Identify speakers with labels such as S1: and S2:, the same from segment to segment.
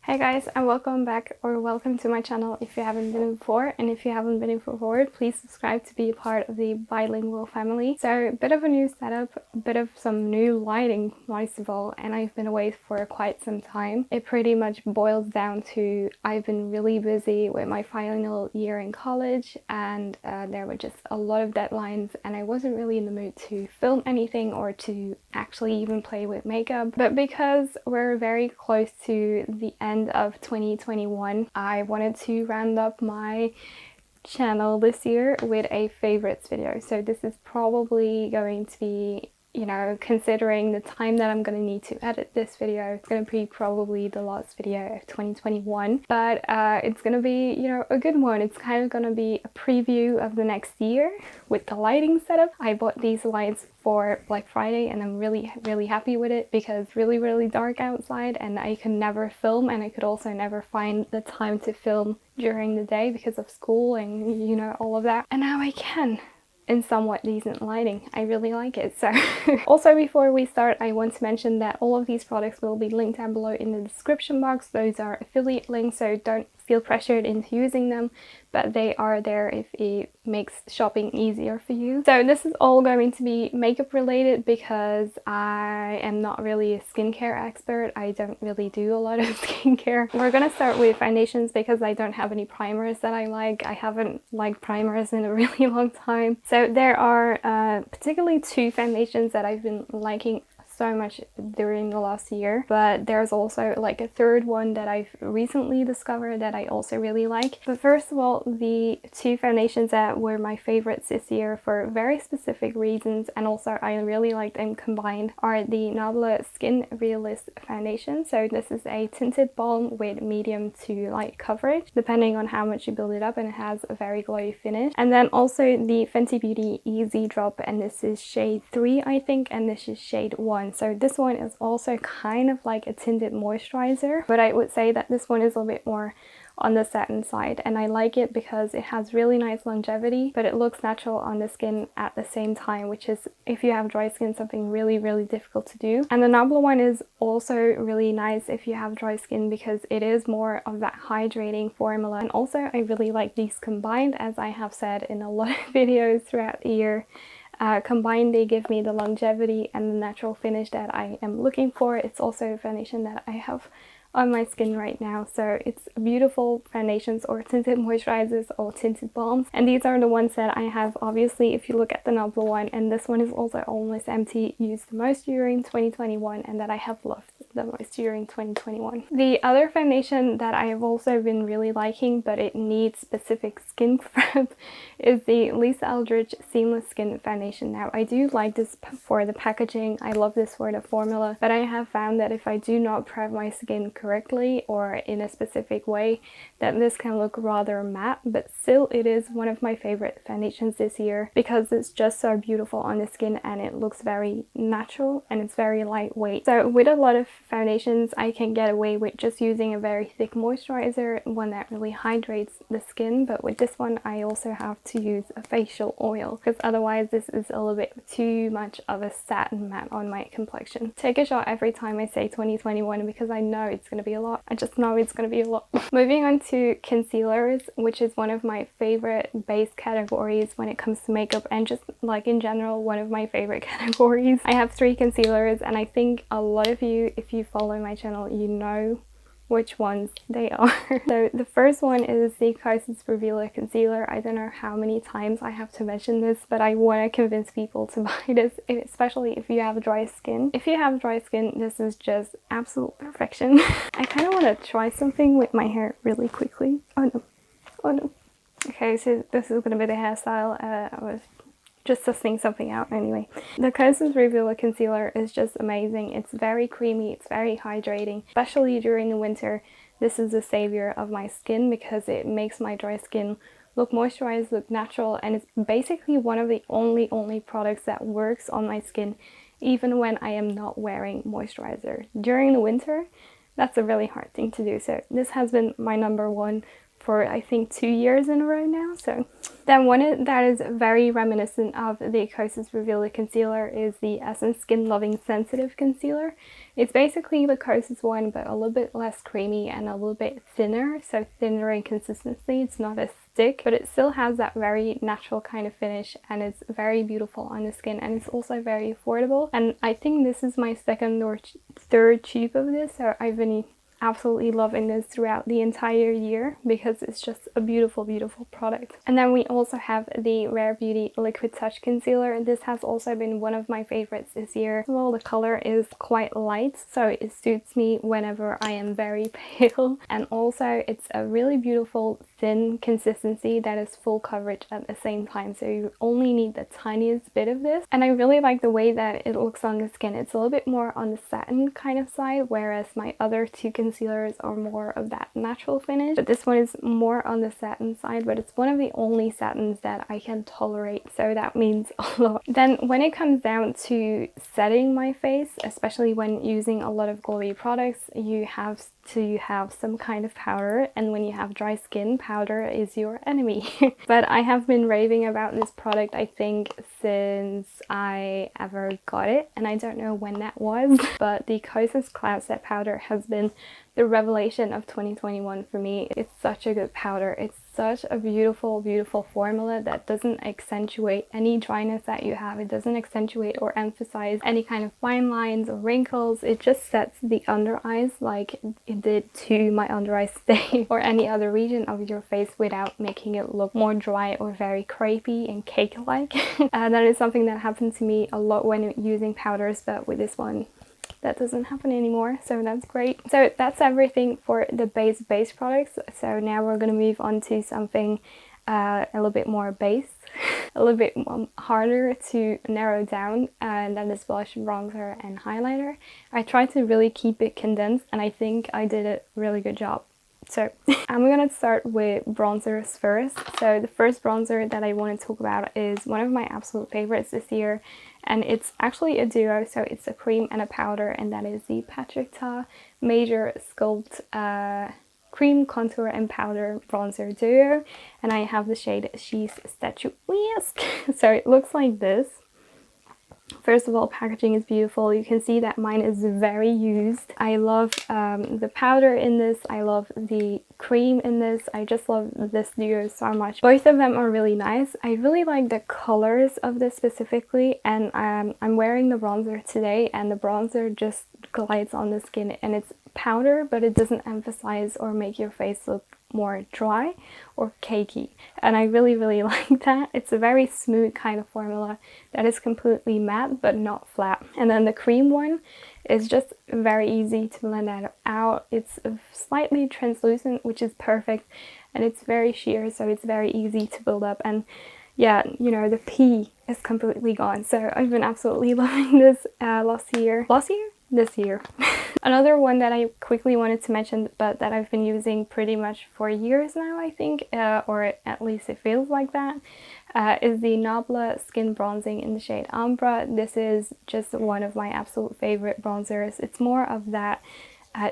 S1: Hey guys, and welcome back or welcome to my channel if you haven't been before, and if you haven't been before, please subscribe to be a part of the bilingual family. So a bit of a new setup, a bit of some new lighting most of all, and I've been away for quite some time. It pretty much boils down to I've been really busy with my final year in college, and there were just a lot of deadlines and I wasn't really in the mood to film anything or to actually even play with makeup. But because we're very close to the end of 2021, I wanted to round up my channel this year with a favorites video. So this is probably going to be, considering the time that I'm going to need to edit this video, it's going to be probably the last video of 2021, but it's going to be, a good one. It's kind of going to be a preview of the next year with the lighting setup. I bought these lights for Black Friday and I'm really happy with it because it's really dark outside and I could never film, and I could also never find the time to film during the day because of school and all of that, and now I can in somewhat decent lighting. I really like it. So also, before we start, I want to mention that all of these products will be linked down below in the description box. Those are affiliate links, so don't feel pressured into using them, but they are there if it makes shopping easier for you. So this is all going to be makeup related because I am not really a skincare expert. I don't really do a lot of skincare. We're gonna start with foundations because I don't have any primers that I like. I haven't liked primers in a really long time. So there are particularly two foundations that I've been liking so much during the last year, but there's also like a third one that I've recently discovered that I also really like. But first of all, the two foundations that were my favorites this year for very specific reasons, and also I really like them combined, are the Nabla Skin Realist foundation. So this is a tinted balm with medium to light coverage depending on how much you build it up, and it has a very glowy finish. And then also the Fenty Beauty Easy Drop, and this is shade 3 I think, and this is shade 1. So this one is also kind of like a tinted moisturizer, but I would say that this one is a little bit more on the satin side, and I like it because it has really nice longevity, but it looks natural on the skin at the same time, which is, if you have dry skin, something really difficult to do. And the Nabla one is also really nice if you have dry skin because it is more of that hydrating formula. And also I really like these combined, as I have said in a lot of videos throughout the year. Combined, they give me the longevity and the natural finish that I am looking for. It's also a foundation that I have on my skin right now, so it's beautiful foundations or tinted moisturizers or tinted balms, and these are the ones that I have. Obviously, if you look at the Nabla one, and this one is also almost empty, used the most during 2021 and that I have loved the most during 2021. The other foundation that I have also been really liking, but it needs specific skin prep, is the Eldridge Seamless Skin Foundation. Now I do like this for the packaging, I love this for the formula, but I have found that if I do not prep my skin correctly or in a specific way, that this can look rather matte. But still, it is one of my favorite foundations this year because it's just so beautiful on the skin and it looks very natural and it's very lightweight. So with a lot of foundations, I can get away with just using a very thick moisturizer, one that really hydrates the skin, but with this one I also have to use a facial oil because otherwise this is a little bit too much of a satin matte on my complexion. Take a shot every time I say 2021 because I know it's going to be a lot. I just know it's going to be a lot. Moving on to concealers, which is one of my favorite base categories when it comes to makeup, and just like in general one of my favorite categories. I have 3 concealers, and I think a lot of you, if you follow my channel, you know which ones they are. So the first one is the Carson's Revealer Concealer. I don't know how many times I have to mention this, but I want to convince people to buy this, especially if you have dry skin. If you have dry skin, this is just absolute perfection. I kind of want to try something with my hair really quickly. Oh no. Okay, so this is going to be the hairstyle. I was just testing something out anyway. The Carson's Revealer Concealer is just amazing. It's very creamy, it's very hydrating, especially during the winter. This is a savior of my skin because it makes my dry skin look moisturized, look natural, and it's basically one of the only products that works on my skin even when I am not wearing moisturizer. During the winter, that's a really hard thing to do, so this has been my number one for I think 2 years in a row now. So then one that is very reminiscent of the Kosas Revealer Concealer is the Essence Skin Loving Sensitive Concealer. It's basically the Kosas one, but a little bit less creamy and a little bit thinner, so thinner in consistency. It's not as thick, but it still has that very natural kind of finish, and it's very beautiful on the skin, and it's also very affordable. And I think this is my second or third tube of this, so I've been absolutely loving this throughout the entire year because it's just a beautiful, beautiful product. And then we also have the Rare Beauty Liquid Touch Concealer. This has also been one of my favorites this year. Well, the color is quite light, so it suits me whenever I am very pale. And also it's a really beautiful thin consistency that is full coverage at the same time, so you only need the tiniest bit of this. And I really like the way that it looks on the skin. It's a little bit more on the satin kind of side, whereas my other two concealers are more of that natural finish, but this one is more on the satin side, but it's one of the only satins that I can tolerate, so that means a lot. Then when it comes down to setting my face, especially when using a lot of glowy products, you have to have some kind of powder, and when you have dry skin, powder is your enemy. But I have been raving about this product I think since I ever got it, and I don't know when that was, but the Kosas Cloud Set Powder has been the revelation of 2021 for me. It's such a good powder. It's such a beautiful, beautiful formula that doesn't accentuate any dryness that you have. It doesn't accentuate or emphasize any kind of fine lines or wrinkles. It just sets the under eyes like it did to my under eye today or any other region of your face without making it look more dry or very crepey and cake-like. That is something that happened to me a lot when using powders, but with this one that doesn't happen anymore, so that's great. So that's everything for the base products. So now we're going to move on to something a little bit more base, a little bit harder to narrow down, and that is blush, bronzer and highlighter. I tried to really keep it condensed, and I think I did a really good job. So I'm gonna start with bronzers first. So the first bronzer that I want to talk about is one of my absolute favorites this year, and it's actually a duo, so it's a cream and a powder, and that is the Patrick Ta Major Sculpt Cream, Contour and Powder Bronzer Duo, and I have the shade She's Statuesque. So it looks like this. First of all, packaging is beautiful. You can see that mine is very used. I love the powder in this. I love the cream in this. I just love this duo so much. Both of them are really nice. I really like the colors of this specifically, and I'm wearing the bronzer today, and the bronzer just glides on the skin, and it's powder, but it doesn't emphasize or make your face look more dry or cakey, and I really like that. It's a very smooth kind of formula that is completely matte but not flat. And then the cream one is just very easy to blend that out. It's slightly translucent, which is perfect, and it's very sheer, so it's very easy to build up. And yeah, you know, the P is completely gone, so I've been absolutely loving this this year. Another one that I quickly wanted to mention, but that I've been using pretty much for years now, I think, or at least it feels like that, is the Nabla Skin Bronzing in the shade Ombre. This is just one of my absolute favorite bronzers. It's more of that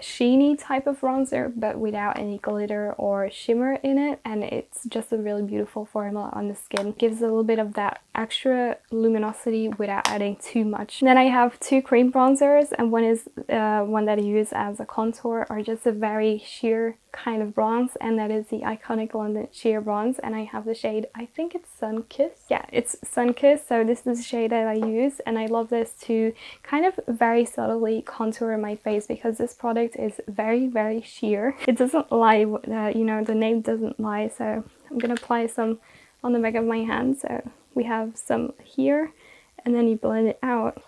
S1: sheeny type of bronzer, but without any glitter or shimmer in it, and it's just a really beautiful formula on the skin. It gives a little bit of that extra luminosity without adding too much. Then I have two cream bronzers, and one is one that I use as a contour or just a very sheer kind of bronze, and that is the iconic London Sheer Bronze, and I have the shade, I think it's Sun-Kissed. Yeah, it's Sun-Kissed, so this is the shade that I use, and I love this to kind of very subtly contour my face because this product is very sheer. It doesn't lie, you know, the name doesn't lie, so I'm gonna apply some on the back of my hand. So we have some here, and then you blend it out,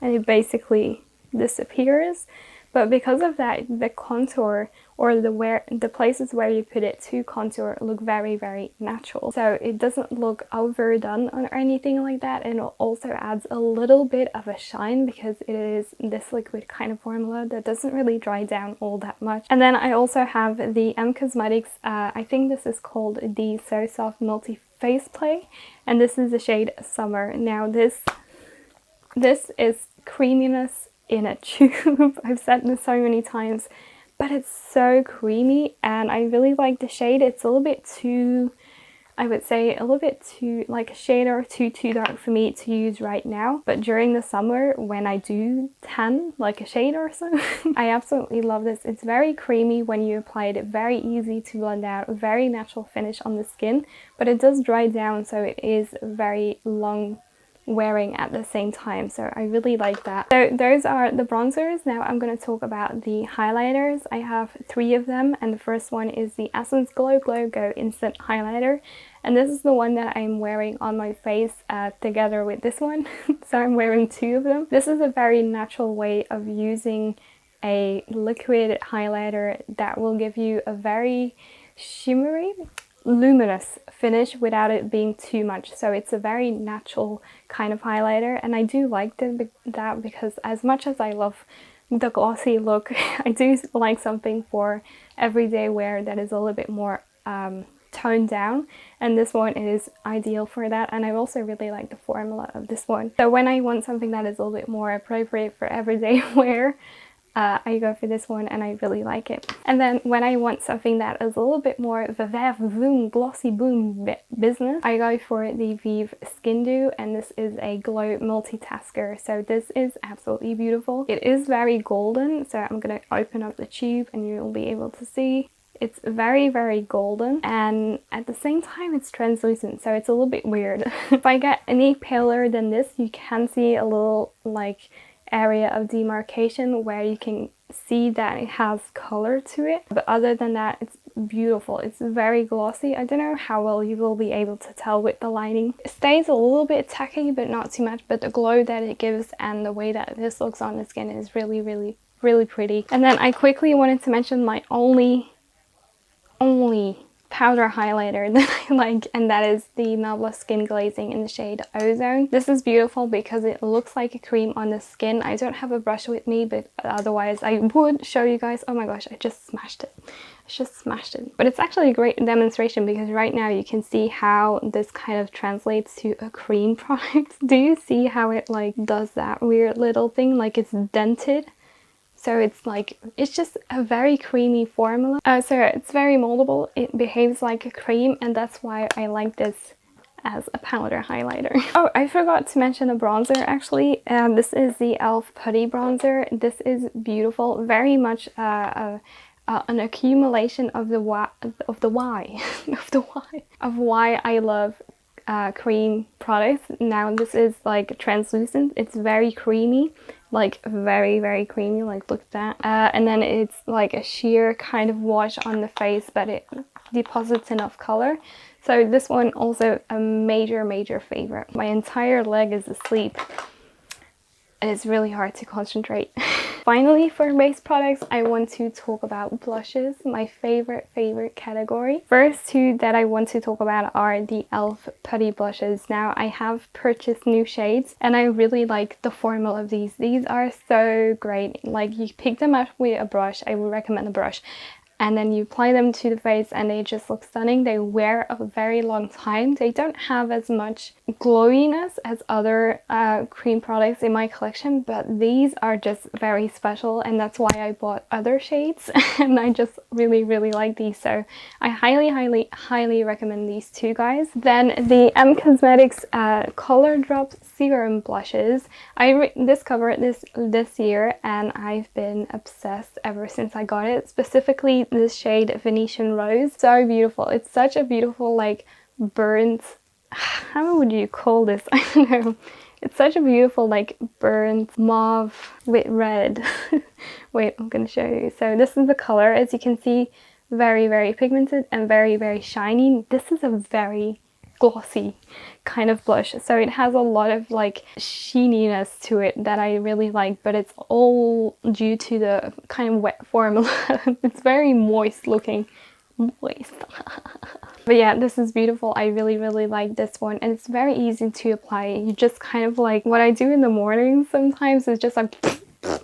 S1: and it basically disappears. But because of that, the contour or the places where you put it to contour look very natural. So it doesn't look overdone or anything like that, and it also adds a little bit of a shine because it is this liquid kind of formula that doesn't really dry down all that much. And then I also have the M Cosmetics, I think this is called the So Soft Multi Face Play, and this is the shade Summer. Now this is creaminess in a tube. I've said this so many times, but it's so creamy and I really like the shade. It's a little bit too, I would say a little bit too, like a shade or two too dark for me to use right now. But during the summer when I do tan like a shade or so, I absolutely love this. It's very creamy when you apply it, very easy to blend out, very natural finish on the skin, but it does dry down, so it is very long wearing at the same time, so I really like that. So those are the bronzers. Now I'm going to talk about the highlighters. I have 3 of them, and the first one is the Essence Glow Go Instant Highlighter, and this is the one that I'm wearing on my face together with this one. So I'm wearing 2 of them. This is a very natural way of using a liquid highlighter that will give you a very shimmery, luminous finish without it being too much. So it's a very natural kind of highlighter, and I do like that because as much as I love the glossy look, I do like something for everyday wear that is a little bit more toned down, and this one is ideal for that. And I also really like the formula of this one. So when I want something that is a little bit more appropriate for everyday wear, I go for this one and I really like it. And then when I want something that is a little bit more Veuve Voom glossy boom business, I go for the Vive Skin Dew, and this is a glow multitasker. So this is absolutely beautiful. It is very golden, so I'm gonna open up the tube and you'll be able to see. It's very, very golden, and at the same time it's translucent, so it's a little bit weird. If I get any paler than this, you can see a little like area of demarcation where you can see that it has color to it, but other than that it's beautiful. It's very glossy. I don't know how well you will be able to tell with the lighting. It stays a little bit tacky but not too much, but the glow that it gives and the way that this looks on the skin is really, really, really pretty. And then I quickly wanted to mention my only powder highlighter that I like, and that is the Nabla Skin Glazing in the shade Ozone. This is beautiful because it looks like a cream on the skin. I don't have a brush with me, but otherwise I would show you guys. Oh my gosh, I just smashed it. I just smashed it. But it's actually a great demonstration because right now you can see how this kind of translates to a cream product. Do you see how it like does that weird little thing, like it's dented? So it's like, it's just a very creamy formula. So it's very moldable, it behaves like a cream, and that's why I like this as a powder highlighter. Oh, I forgot to mention a bronzer actually. This is the E.L.F. Putty Bronzer. This is beautiful, very much an accumulation of why I love cream products. Now this is like translucent, it's very creamy, like very, very creamy, like look at that. And then it's like a sheer kind of wash on the face, but it deposits enough color. So this one also a major favorite. My entire leg is asleep and it's really hard to concentrate. Finally, for base products, I want to talk about blushes, my favorite category. First 2 that I want to talk about are the E.L.F. Putty Blushes. Now, I have purchased new shades and I really like the formula of these. These are so great. Like, you pick them up with a brush. I would recommend a brush. And then you apply them to the face and they just look stunning. They wear a very long time. They don't have as much glowiness as other cream products in my collection, but these are just very special, and that's why I bought other shades and I just really like these. So I highly recommend these 2 guys. Then the M Cosmetics Color Drop Serum Blushes. I discovered this year and I've been obsessed ever since I got it. Specifically this shade Venetian Rose. So beautiful. It's such a beautiful like burnt, how would you call this? I don't know. It's such a beautiful like burnt mauve with red. Wait, I'm gonna show you. So this is the color. As you can see, very pigmented and very shiny. This is a very glossy kind of blush, so it has a lot of like sheeniness to it that I really like, but it's all due to the kind of wet formula. It's very moist looking. But yeah, this is beautiful. I really like this one, and it's very easy to apply. You just kind of like, what I do in the morning sometimes is just like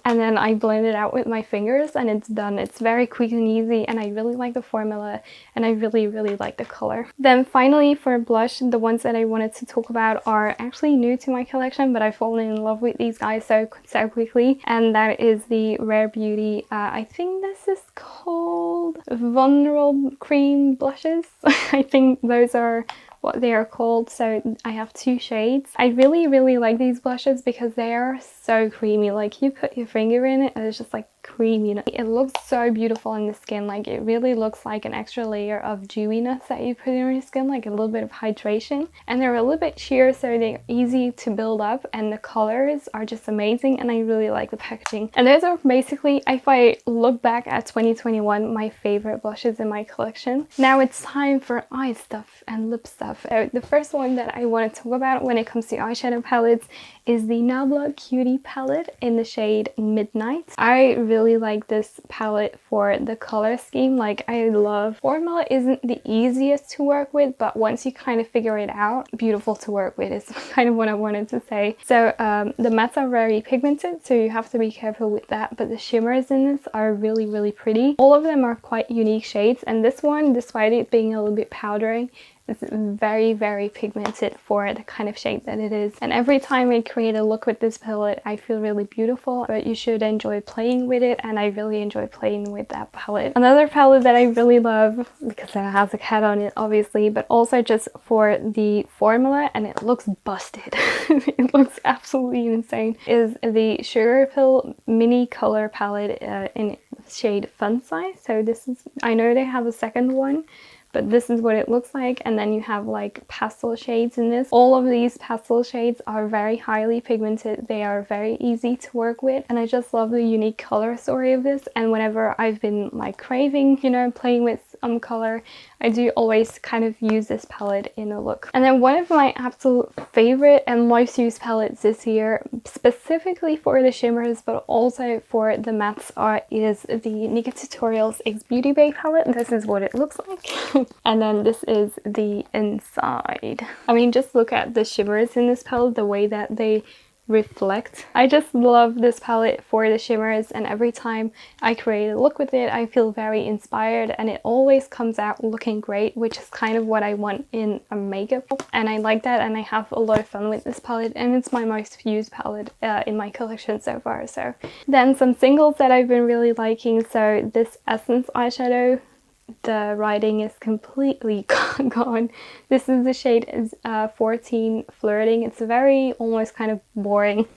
S1: and then I blend it out with my fingers and it's done. It's very quick and easy, and I really like the formula, and I really like the color. Then finally for blush, the ones that I wanted to talk about are actually new to my collection, but I've fallen in love with these guys so quickly, and that is the Rare Beauty, I think this is called Vulnerable Cream Blushes. I think those are what they are called. So I have two shades. I really like these blushes because they are so creamy. Like, you put your finger in it and it's just like creamy. It looks so beautiful in the skin. Like, it really looks like an extra layer of dewiness that you put in your skin, like a little bit of hydration. And they're a little bit sheer, so they're easy to build up, and the colors are just amazing, and I really like the packaging. And those are basically, if I look back at 2021, my favorite blushes in my collection. Now it's time for eye stuff and lip stuff. The first one that I want to talk about when it comes to eyeshadow palettes is the Nabla Cutie palette in the shade Midnight. I really like this palette for the color scheme. Like, I love formula isn't the easiest to work with, but once you kind of figure it out, beautiful to work with is kind of what I wanted to say. So the mattes are very pigmented, so you have to be careful with that, but the shimmers in this are really pretty. All of them are quite unique shades, and this one, despite it being a little bit powdery, it's very pigmented for the kind of shade that it is. And every time I create a look with this palette, I feel really beautiful, but you should enjoy playing with it, and I really enjoy playing with that palette. Another palette that I really love, because it has a cat on it obviously, but also just for the formula, and it looks busted. It looks absolutely insane, is the Sugarpill mini color palette in shade Fun Size. So this is, I know they have a second one, but this is what it looks like. And then you have like pastel shades in this. All of these pastel shades are very highly pigmented. They are very easy to work with, and I just love the unique color story of this. And whenever I've been like craving, you know, playing with color, I do always kind of use this palette in a look. And then one of my absolute favorite and most used palettes this year, specifically for the shimmers but also for the mattes, is the Nika Tutorials X Beauty Bay palette. This is what it looks like. And then this is the inside. I mean, just look at the shimmers in this palette, the way that they reflect. I just love this palette for the shimmers, and every time I create a look with it, I feel very inspired, and it always comes out looking great, which is kind of what I want in a makeup. And I like that, and I have a lot of fun with this palette, and it's my most used palette in my collection so far. So then some singles that I've been really liking. So this Essence eyeshadow, the writing is completely gone. This is the shade 14 Flirting. It's a very almost kind of boring.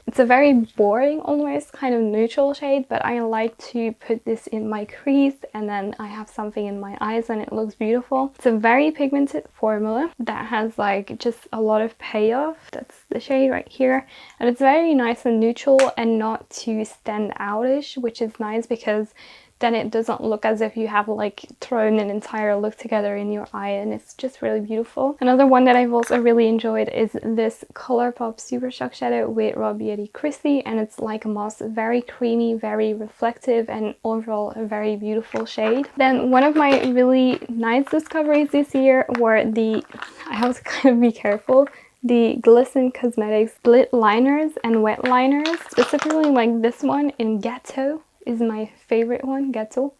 S1: It's a very boring, almost kind of neutral shade, but I like to put this in my crease, and then I have something in my eyes and it looks beautiful. It's a very pigmented formula that has like just a lot of payoff. That's the shade right here, and it's very nice and neutral and not too stand outish, which is nice because then it doesn't look as if you have like thrown an entire look together in your eye, and it's just really beautiful. Another one that I've also really enjoyed is this Colourpop Super Shock Shadow with Raw Beauty Chrissy, and it's like a moss, very creamy, very reflective, and overall a very beautiful shade. Then one of my really nice discoveries this year were the, I have to kind of be careful, the Glisten Cosmetics split liners and wet liners, specifically like this one in Gâteau is my favorite one, Gâteau,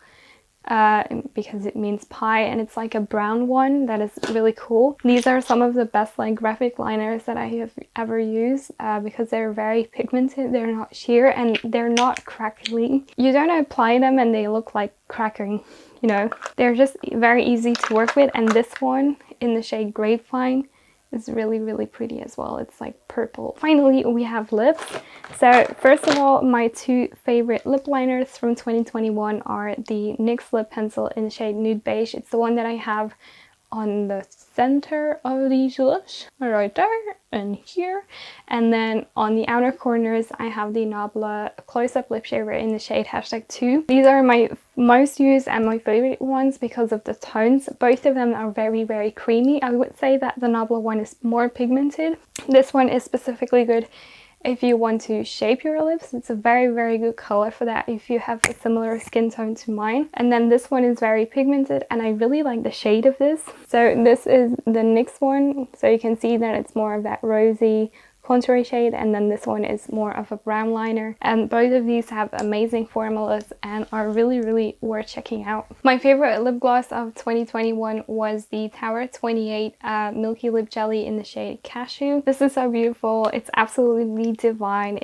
S1: because it means pie, and it's like a brown one that is really cool. These are some of the best like graphic liners that I have ever used because they're very pigmented, they're not sheer, and they're not crackly. You don't apply them and they look like cracking, you know. They're just very easy to work with, and this one in the shade Grapevine is really pretty as well. It's like purple. Finally, we have lips. So first of all, my two favorite lip liners from 2021 are the NYX lip pencil in the shade Nude Beige. It's the one that I have on the center of the blush, right there and here, and then on the outer corners I have the Nabla close-up lip shaver in the shade #2. These are my most used and my favorite ones because of the tones. Both of them are very creamy. I would say that the Nabla one is more pigmented. This one is specifically good if you want to shape your lips. It's a very good color for that if you have a similar skin tone to mine. And then this one is very pigmented, and I really like the shade of this. So this is the NYX one, so you can see that it's more of that rosy contour shade, and then this one is more of a brown liner. And both of these have amazing formulas and are really worth checking out. My favorite lip gloss of 2021 was the Tower 28 Milky Lip Jelly in the shade Cashew. This is so beautiful. It's absolutely divine.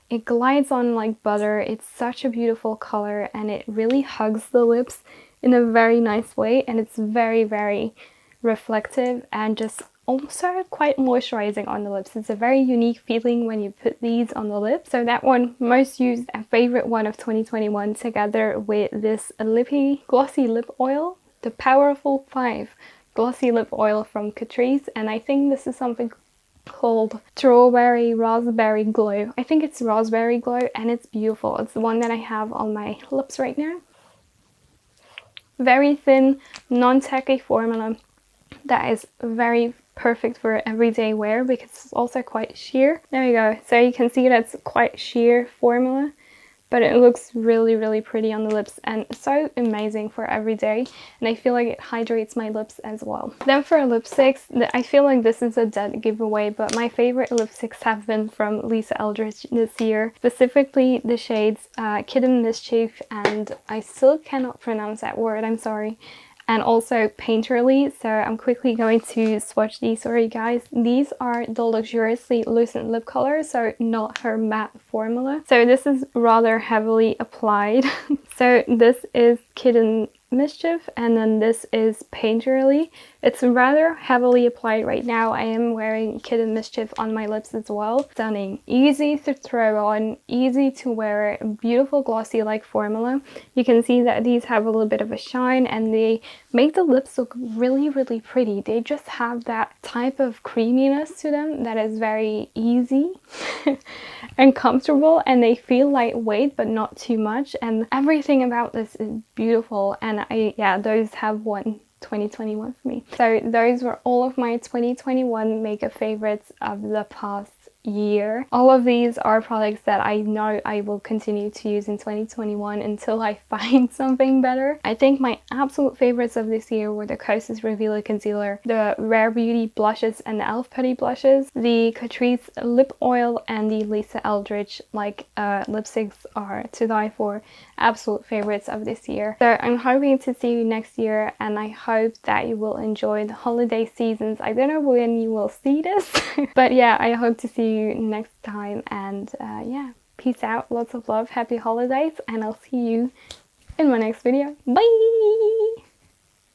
S1: It glides on like butter. It's such a beautiful color, and it really hugs the lips in a very nice way, and it's very reflective and just also quite moisturizing on the lips. It's a very unique feeling when you put these on the lips. So that one, most used and favorite one of 2021, together with this lippy glossy lip oil, the Powerful 5 glossy lip oil from Catrice, and I think this is something called Strawberry Raspberry Glow. I think it's Raspberry Glow, and it's beautiful. It's the one that I have on my lips right now. Very thin, non-tacky formula that is very perfect for everyday wear because it's also quite sheer. There we go. So you can see that's quite sheer formula, but it looks really pretty on the lips and so amazing for every day, and I feel like it hydrates my lips as well. Then for lipsticks, I feel like this is a dead giveaway, but my favorite lipsticks have been from Lisa Eldridge this year, specifically the shades Kitten, Mischief, and I still cannot pronounce that word, I'm sorry, and also Painterly. So I'm quickly going to swatch these for you guys. These are the luxuriously lucent lip color, so not her matte formula. So this is rather heavily applied. So this is Kitten Mischief, and then this is Painterly. It's rather heavily applied right now. I am wearing Kitten Mischief on my lips as well. Stunning, easy to throw on, easy to wear, beautiful glossy like formula. You can see that these have a little bit of a shine, and they make the lips look really pretty. They just have that type of creaminess to them that is very easy and comfortable, and they feel lightweight but not too much, and everything about this is beautiful. And yeah, those have won 2021 for me. So those were all of my 2021 makeup favorites of the past year. All of these are products that I know I will continue to use in 2021 until I find something better. I think my absolute favorites of this year were the Kosas Revealer Concealer, the Rare Beauty blushes and the e.l.f. Putty Blushes, the Catrice lip oil, and the Lisa Eldridge lipsticks are to die for. Absolute favorites of this year. So I'm hoping to see you next year, and I hope that you will enjoy the holiday seasons. I don't know when you will see this but yeah, I hope to see you next time, and yeah, peace out, lots of love, happy holidays, and I'll see you in my next video. Bye!